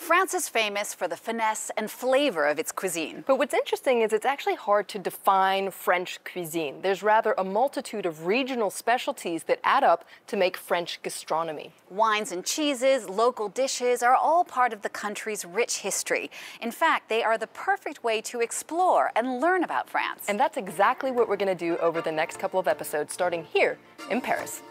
France is famous for the finesse and flavor of its cuisine. But what's interesting is it's actually hard to define French cuisine. There's rather a multitude of regional specialties that add up to make French gastronomy. Wines and cheeses, local dishes are all part of the country's rich history. In fact, they are the perfect way to explore and learn about France. And that's exactly what we're going to do over the next couple of episodes, starting here in Paris.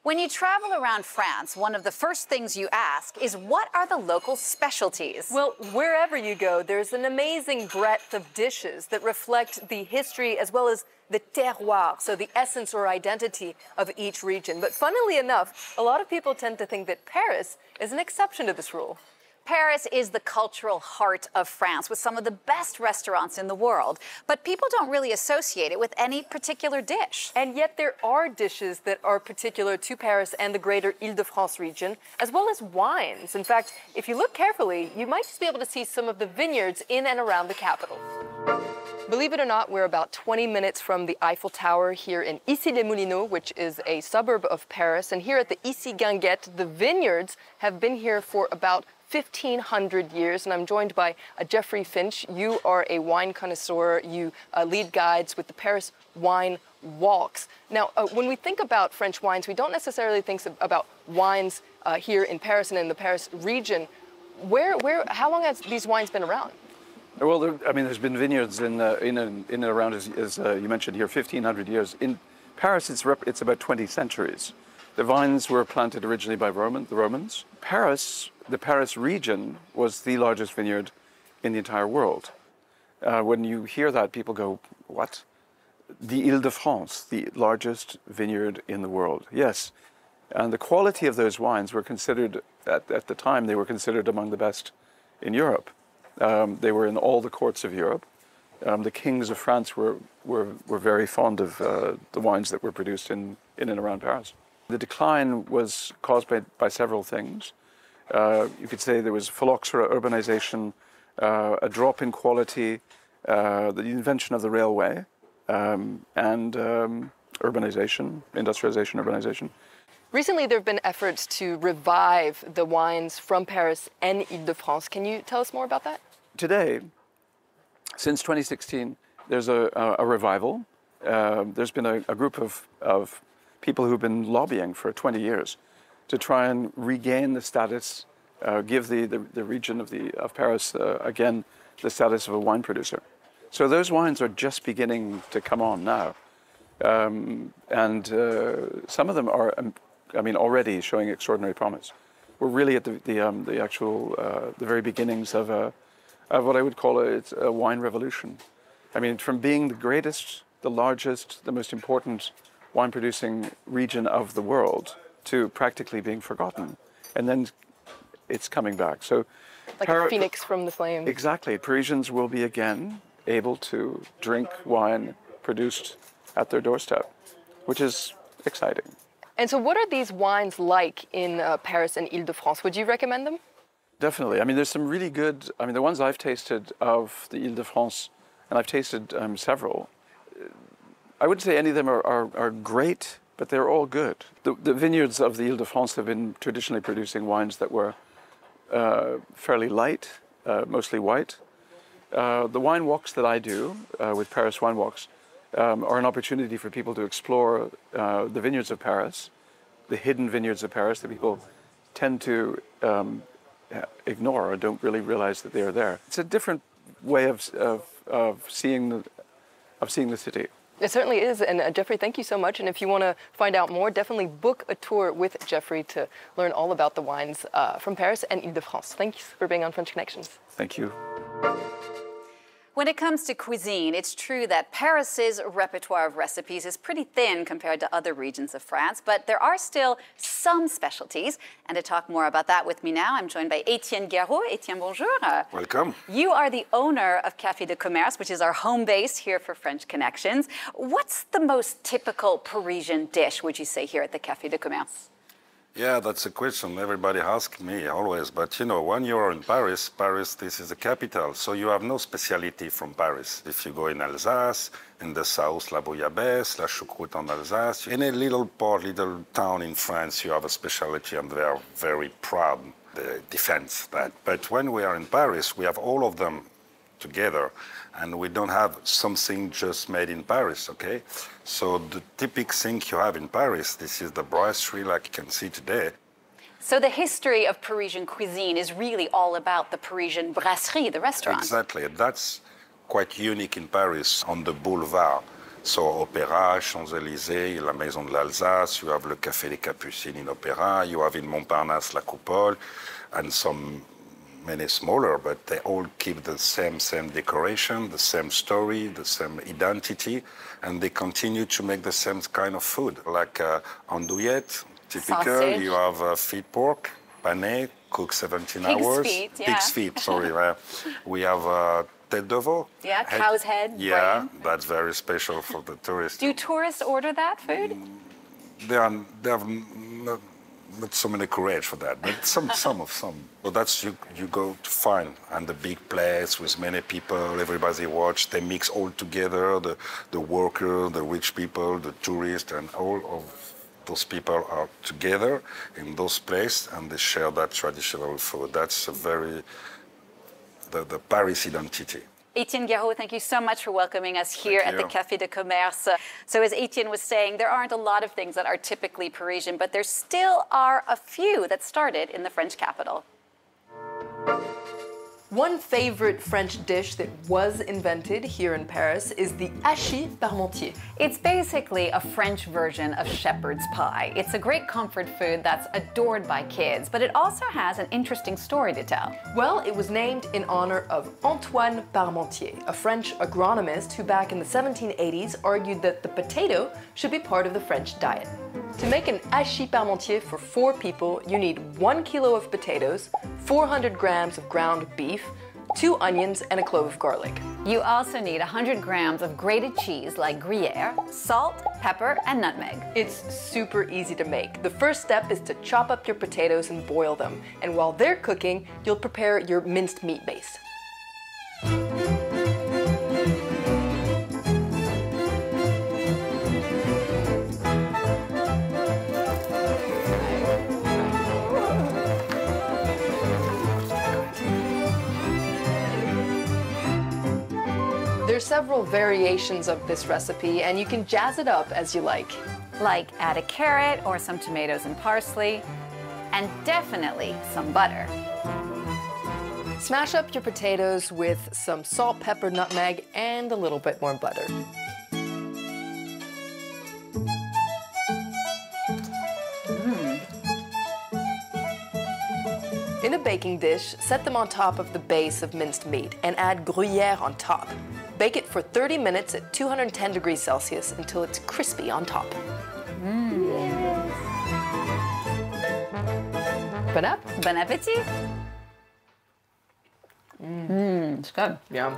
When you travel around France, one of the first things you ask is, what are the local specialties? Well, wherever you go, there's an amazing breadth of dishes that reflect the history as well as the terroir, so the essence or identity of each region. But funnily enough, a lot of people tend to think that Paris is an exception to this rule. Paris is the cultural heart of France, with some of the best restaurants in the world. But people don't really associate it with any particular dish. And yet there are dishes that are particular to Paris and the greater Île-de-France region, as well as wines. In fact, if you look carefully, you might just be able to see some of the vineyards in and around the capital. Believe it or not, we're about 20 minutes from the Eiffel Tower here in Issy-les-Moulineaux, which is a suburb of Paris. And here at the Issy-Guinguette, the vineyards have been here for about 1,500 years, and I'm joined by Geoffrey Finch. You are a wine connoisseur. You lead guides with the Paris Wine Walks. Now, when we think about French wines, we don't necessarily think about wines here in Paris and in the Paris region. How long has these wines been around? Well, there's been vineyards in and around, as you mentioned here, 1,500 years. In Paris, it's about 20 centuries. The vines were planted originally by the Romans. The Paris region was the largest vineyard in the entire world. When you hear that, people go, what? The Île-de-France, the largest vineyard in the world. Yes. And the quality of those wines were considered, at the time, they were considered among the best in Europe. They were in all the courts of Europe. The kings of France were very fond of the wines that were produced in and around Paris. The decline was caused by several things. You could say there was phylloxera, urbanization, a drop in quality, the invention of the railway, and urbanization, industrialization, urbanization. Recently, there have been efforts to revive the wines from Paris and Île-de-France. Can you tell us more about that? Today, since 2016, there's a revival. There's been a group of people who've been lobbying for 20 years to try and regain the status, give the region of Paris, again, the status of a wine producer. So those wines are just beginning to come on now. And some of them are, already showing extraordinary promise. We're really at the very beginnings of what I would call a wine revolution. From being the greatest, the largest, the most important wine-producing region of the world to practically being forgotten. And then it's coming back. So, like a phoenix from the flame. Exactly. Parisians will be again able to drink wine produced at their doorstep, which is exciting. And so what are these wines like in Paris and Île-de-France? Would you recommend them? Definitely. There's some really good, the ones I've tasted of the Île-de-France, and I've tasted several, I wouldn't say any of them are great, but they're all good. The vineyards of the Île-de-France have been traditionally producing wines that were fairly light, mostly white. The wine walks that I do with Paris Wine Walks are an opportunity for people to explore the vineyards of Paris, the hidden vineyards of Paris that people tend to ignore or don't really realize that they are there. It's a different way of seeing the city. It certainly is, and Geoffrey, thank you so much. And if you want to find out more, definitely book a tour with Geoffrey to learn all about the wines from Paris and Île-de-France. Thanks for being on French Connections. Thank you. When it comes to cuisine, it's true that Paris's repertoire of recipes is pretty thin compared to other regions of France, but there are still some specialties. And to talk more about that with me now, I'm joined by Etienne Guerreau. Etienne, bonjour. Welcome. You are the owner of Café de Commerce, which is our home base here for French Connections. What's the most typical Parisian dish, would you say, here at the Café de Commerce? Yeah, that's a question everybody asks me always. But you know, when you're in Paris, this is the capital, so you have no speciality from Paris. If you go in Alsace, in the south, la bouillabaisse, la choucroute en Alsace, in a little port, little town in France, you have a specialty, and they are very proud. They defend that. But when we are in Paris, we have all of them together, and we don't have something just made in Paris, okay? So the typical thing you have in Paris, this is the brasserie like you can see today. So the history of Parisian cuisine is really all about the Parisian brasserie, the restaurant. Exactly, that's quite unique in Paris, on the boulevard. So Opéra, Champs-Élysées, la Maison de l'Alsace, you have le Café des Capucines in Opéra, you have in Montparnasse la Coupole, and some many smaller, but they all keep the same decoration, the same story, the same identity, and they continue to make the same kind of food. Like andouillette, typical, sausage. You have feet pork, pané, cooked 17 Pig's hours. feet, yeah. Pig's feet, sorry. We have tête de veau. Yeah, cow's head, Yeah, brain. that's very special for the tourists. Do tourists order that food? They have not so many courage for that, but some. So that's you go to find, and the big place with many people, everybody watch, they mix all together, the worker, the rich people, the tourists, and all of those people are together in those places, and they share that traditional food. That's a very, the Paris identity. Etienne Guerreau, thank you so much for welcoming us here at the Café de Commerce. So as Etienne was saying, there aren't a lot of things that are typically Parisian, but there still are a few that started in the French capital. One favorite French dish that was invented here in Paris is the Ashi parmentier. It's basically a French version of shepherd's pie. It's a great comfort food that's adored by kids, but it also has an interesting story to tell. Well, it was named in honor of Antoine Parmentier, a French agronomist who back in the 1780s argued that the potato should be part of the French diet. To make an Ashi parmentier for 4 people, you need 1 kilo of potatoes, 400 grams of ground beef, 2 onions, and a clove of garlic. You also need 100 grams of grated cheese like Gruyere, salt, pepper, and nutmeg. It's super easy to make. The first step is to chop up your potatoes and boil them. And while they're cooking, you'll prepare your minced meat base. There's several variations of this recipe, and you can jazz it up as you like. Like add a carrot or some tomatoes and parsley, and definitely some butter. Smash up your potatoes with some salt, pepper, nutmeg, and a little bit more butter. In a baking dish, set them on top of the base of minced meat and add Gruyere on top. Bake it for 30 minutes at 210 degrees Celsius until it's crispy on top. Bon app? Bon appetit! It's good. Yum.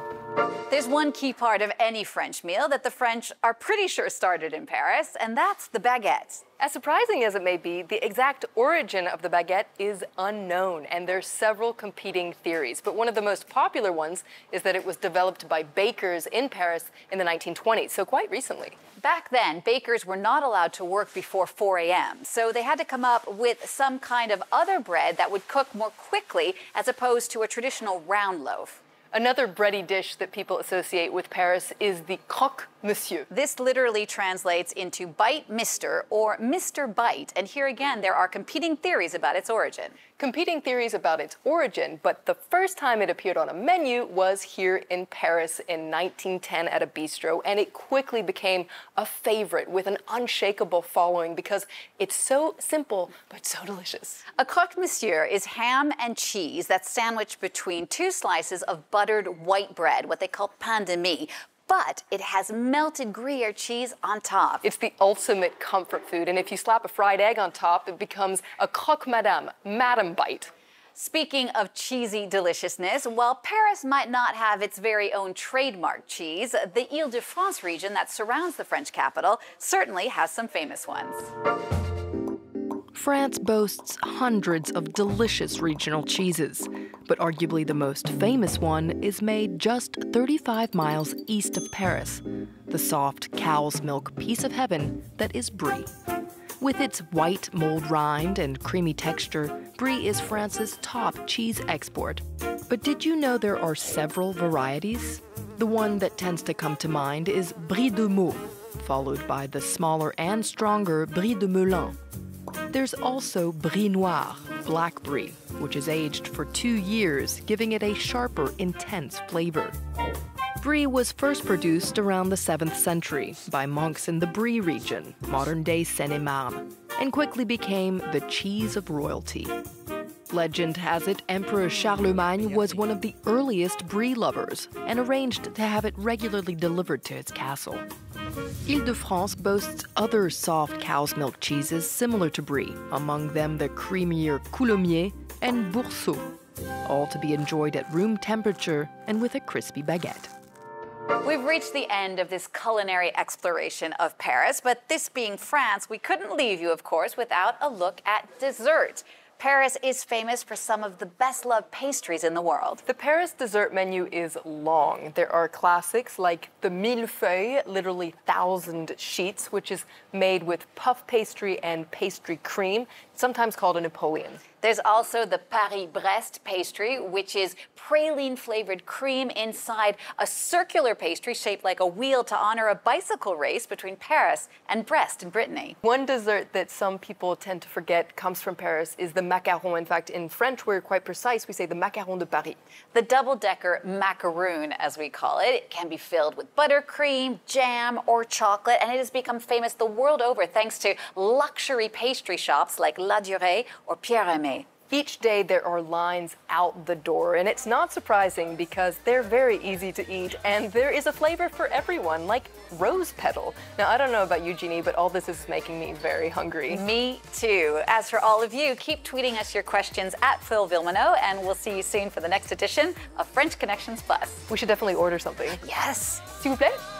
There's one key part of any French meal that the French are pretty sure started in Paris, and that's the baguette. As surprising as it may be, the exact origin of the baguette is unknown, and there's several competing theories. But one of the most popular ones is that it was developed by bakers in Paris in the 1920s, so quite recently. Back then, bakers were not allowed to work before 4 a.m., so they had to come up with some kind of other bread that would cook more quickly as opposed to a traditional round loaf. Another bready dish that people associate with Paris is the croque monsieur. This literally translates into bite mister or Mr. Bite, and here again there are competing theories about its origin. Competing theories about its origin, but the first time it appeared on a menu was here in Paris in 1910 at a bistro, and it quickly became a favorite with an unshakable following because it's so simple but so delicious. A croque monsieur is ham and cheese that's sandwiched between 2 slices of buttered white bread, what they call pain de mie, but it has melted Gruyere cheese on top. It's the ultimate comfort food, and if you slap a fried egg on top, it becomes a croque madame, madam bite. Speaking of cheesy deliciousness, while Paris might not have its very own trademark cheese, the Ile-de-France region that surrounds the French capital certainly has some famous ones. France boasts hundreds of delicious regional cheeses, but arguably the most famous one is made just 35 miles east of Paris, the soft cow's milk piece of heaven that is Brie. With its white mold rind and creamy texture, Brie is France's top cheese export. But did you know there are several varieties? The one that tends to come to mind is Brie de Meaux, followed by the smaller and stronger Brie de Melun. There's also Brie Noire, black Brie, which is aged for 2 years, giving it a sharper, intense flavor. Brie was first produced around the 7th century by monks in the Brie region, modern-day Seine-et-Marne, and quickly became the cheese of royalty. Legend has it Emperor Charlemagne was one of the earliest Brie lovers and arranged to have it regularly delivered to his castle. Île-de-France boasts other soft cow's milk cheeses similar to Brie, among them the creamier Coulommiers and Boursault, all to be enjoyed at room temperature and with a crispy baguette. We've reached the end of this culinary exploration of Paris, but this being France, we couldn't leave you, of course, without a look at dessert. Paris is famous for some of the best-loved pastries in the world. The Paris dessert menu is long. There are classics like the millefeuille, literally 1,000 sheets, which is made with puff pastry and pastry cream, sometimes called a Napoleon. There's also the Paris-Brest pastry, which is praline-flavored cream inside a circular pastry shaped like a wheel to honor a bicycle race between Paris and Brest in Brittany. One dessert that some people tend to forget comes from Paris is the macaron. In fact, in French, we're quite precise. We say the macaron de Paris. The double-decker macaroon, as we call it, it can be filled with buttercream, jam, or chocolate, and it has become famous the world over thanks to luxury pastry shops like La Durée or Pierre Hermé. Each day there are lines out the door, and it's not surprising because they're very easy to eat, and there is a flavor for everyone, like rose petal. Now, I don't know about you, Genie, but all this is making me very hungry. Me too. As for all of you, keep tweeting us your questions at Phil Villeminot, and we'll see you soon for the next edition of French Connections Plus. We should definitely order something. Yes. S'il vous plaît?